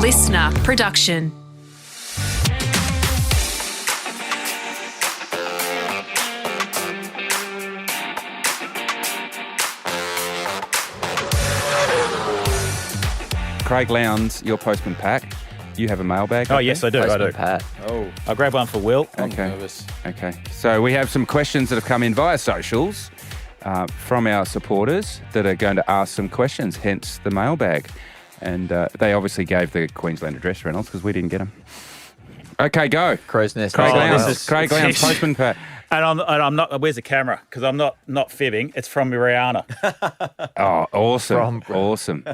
listener production. Craig Lowndes, your postman pack. You have a mailbag. Oh, yes, I do. I do. Pat. Oh, I'll grab one for Will. Okay. I'm nervous. Okay. So we have some questions that have come in via socials from our supporters that are going to ask some questions, hence the mailbag. And they obviously gave the Queensland address, Reynolds, because we didn't get them. Okay, go. Crow's Nest. Craig Lowndes. this is- Craig Lowndes, postman pack. And I'm not. Where's the camera? Because I'm not fibbing. It's from Riana. Oh, awesome. Awesome.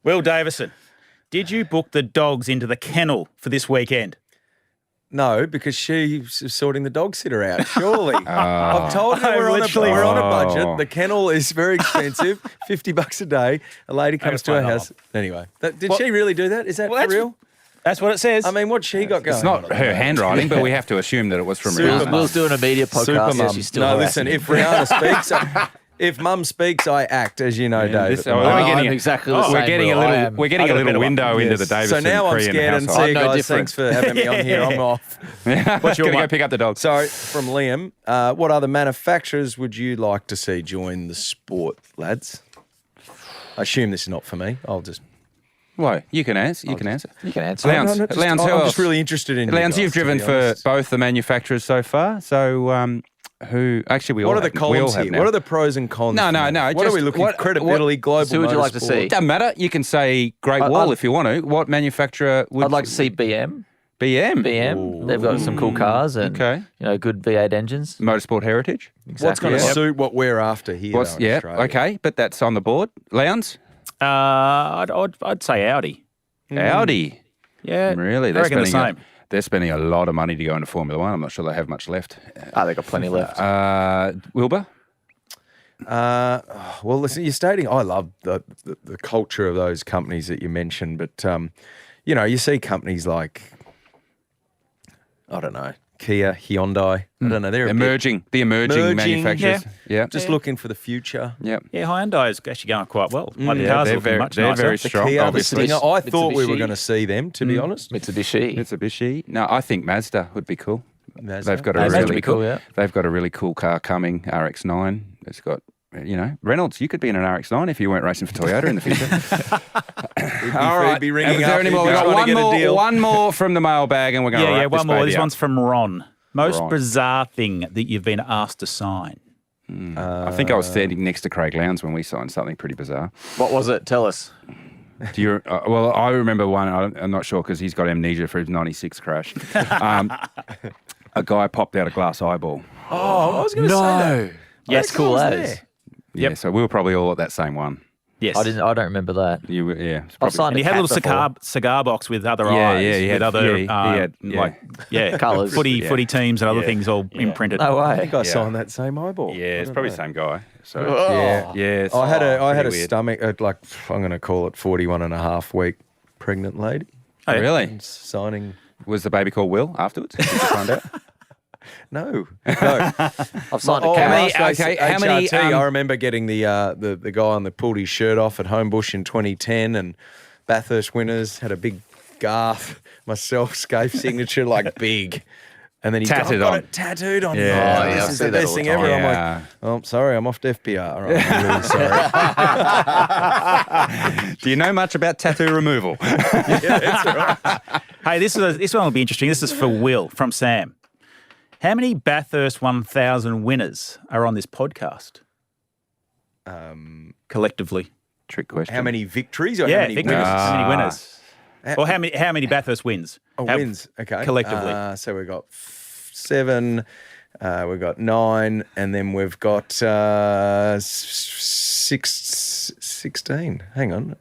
Will Davison, did you book the dogs into the kennel for this weekend? No, because she's sorting the dog sitter out, surely. I've told her we're on a budget. The kennel is very expensive, $50 a day. A lady comes to our house. Anyway, did she really do that? Is that for real? That's what it says. I mean, what's she got going? It's not her handwriting, but we have to assume that it was from Rihanna. Will's doing a media podcast. Super She's mum. still No, harassing listen, you. if Rihanna speaks, if mum speaks, I act, as you know, David. I'm exactly the same. We're getting a little window into the Davison So now I'm Korean scared and household. see, no guys, different. thanks for having me on here. I'm off. What's your one? go pick up the dog? So, from Liam, what other manufacturers would you like to see join the sport, lads? I assume this is not for me. I'll just... Why? You can answer. You can answer. You can answer. Lowndes, No, just- Lowndes, who I'm else? just really interested in you Lowndes, guys, you've to driven be for honest. both the manufacturers so far. So, who? Actually, we all. What are the have, we all columns have here? now. What are the pros and cons? No, for no, me? no, What just are we looking what- for? Credibility, global So who would you like to motorsport? see? Doesn't matter. You can say Great Wall if you want to. What manufacturer would? I'd like to see BM. BM. BM. They've got some cool cars and Okay. good V8 engines. Motorsport Heritage. What's going to Yeah. suit what we're after here? though, in Australia? Okay, but that's on the board. Lowndes, I'd say Audi. Audi. Yeah, Really? I reckon the same. They're spending a lot of money to go into Formula One. I'm not sure they have much left. They've got plenty left. Wilbur. Well, listen, you're stating I love the culture of those companies that you mentioned, but you see companies like I don't know, Kia, Hyundai. I don't know, they're The emerging manufacturers. Yeah. just looking for the future. Yep. Yeah, Hyundai is actually going quite well. Like the Yeah, cars they're looking much they're nicer. very The strong. Kia, the Obviously, Stinger. I thought we were Mitsubishi. going to see them, to be honest. Mitsubishi. Mitsubishi. No, I think Mazda would be cool. Mazda. They've got a Mazda would really be cool, yeah. They've got a really cool car coming, RX-9. It's got, Reynolds. You could be in an RX-9 if you weren't racing for Toyota in the future. All right. Be ringing Is there up, any he'd more? be We've got trying to get a deal. one more from the mailbag, and we're going to wrap one more. baby This up. one's from Ron. Most Ron. bizarre thing that you've been asked to sign. I think I was standing next to Craig Lowndes when we signed something pretty bizarre. What was it? Tell us. Do you? Well, I remember one. I'm not sure because he's got amnesia for his '96 crash. A guy popped out a glass eyeball. Oh, I was going to say that. Yes, cool as. Yeah, so we were probably all at that same one. Yes. I don't remember that. You were, yeah. it's I've probably- signed And he had a little cat cigar box with other Yeah, eyes, yeah, he with had- other yeah, he had- Colours. footy teams and other things all imprinted. No I way. think I signed that same eyeball. Yeah, it's I probably the don't same guy. So Yeah. yeah. It's know. I had a pretty weird. stomach, I'm going to call it 41 and a half week pregnant lady. Oh, yeah. Really? Signing. Was the baby called Will afterwards? Did you find out? No. I've signed a Oh, cat. last race, how many, HRT, I remember getting the guy on the pulled his shirt off at Homebush in 2010, and Bathurst winners had a big Garth, myself, Scaife signature, like big. And then he Tattooed got on. it tattooed on. Yeah. Oh, Oh, yeah, this I is see the that best all the thing ever. time. I'm Yeah. like, oh, I'm sorry, I'm off to FBR. All right, I'm really sorry. Do you know much about tattoo removal? Hey, this one will be interesting. This is for Will from Sam. How many Bathurst 1000 winners are on this podcast? Collectively. Trick question. How many victories or Yeah, how many victories. winners? How many winners? Or how many Bathurst wins? Oh, How- wins. Okay. Collectively. So we've got 7, we've got 9, and then we've got 16. Hang on.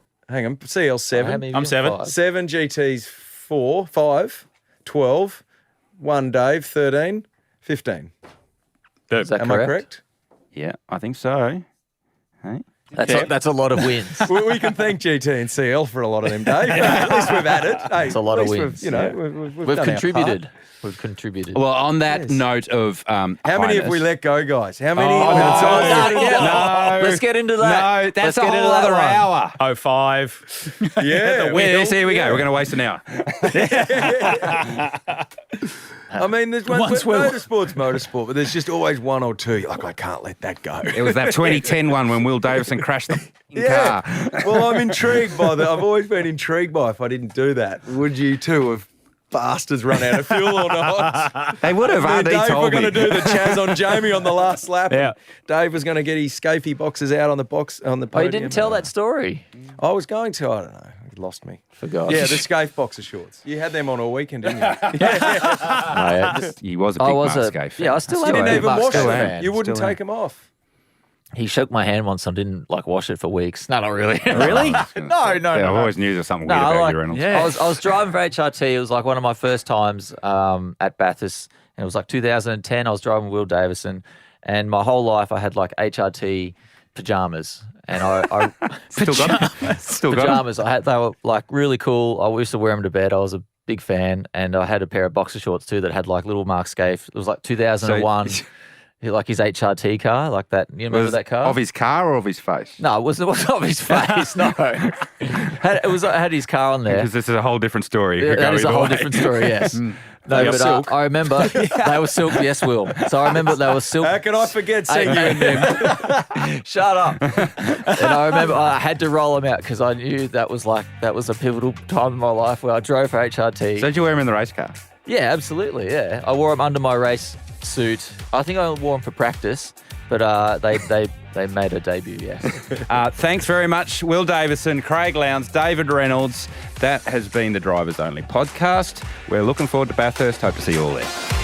CL 7. I'm 7. 7 GTs 5, 12, 1 Dave 13, 15. Boom. Is that Am I correct? Yeah, I think so. Hey? That's a lot of wins. we can thank GT and CL for a lot of them, Dave. At least we've had it. Hey, It's a lot at of least wins. We've We've done our contributed. part. We've contributed. Well, on that Yes. note of How many have we highness- let go, guys? How many? Oh, When it's all said and done? Let's get into that. No, that's Let's a get whole into that other one. hour. 05. Yeah. Here we go. We're going to waste an hour. I mean, there's motorsport, but there's just always one or two. You're like, I can't let that go. It was that 2010 one when Will Davison crashed the car. Well, I'm intrigued by that. I've always been intrigued by if I didn't do that. Would you too have bastards run out of fuel or not? They would have. Me and RD Dave told were going me. to do the Chaz on Jamie on the last lap. Yeah. Dave was going to get his scafey boxes out on the podium. Oh, you didn't tell that story. I was going to. I don't know. He lost me. Forgot. Yeah, the scafe boxer shorts. You had them on all weekend, didn't you? He was a big Mark Scaife fan. Yeah, I still You am a didn't big even Mark wash Scaife them. fan. You wouldn't Still take them off. He shook my hand once and didn't wash it for weeks. No, not really. Really? Yeah, no. I've always knew there was something weird about you, Reynolds. yeah. I was driving for HRT. It was like one of my first times at Bathurst. And it was like 2010. I was driving Will Davison. And my whole life I had like HRT pajamas. And I Still got them? Still got them? pajamas. They were like really cool. I used to wear them to bed. I was a big fan. And I had a pair of boxer shorts too that had like little Mark Scaife. It was like 2001. Like his HRT car, like that. You remember that car? Of his car or of his face? No, it wasn't of his face. No, had his car on there. Because this is a whole different story. It could That go is a either whole way. different story. Yes. No, They were but silk. I remember they were silk. Yes, Will. So I remember they were silk. How can I forget seeing you in them? Shut up. And I remember I had to roll them out because I knew that was a pivotal time in my life where I drove for HRT. So did you wear him in the race car? Yeah, absolutely. Yeah, I wore them under my race suit. I think I wore them for practice, but they made a debut. Yes. Thanks very much, Will Davison, Craig Lowndes, David Reynolds. That has been the Drivers Only podcast. We're looking forward to Bathurst. Hope to see you all there.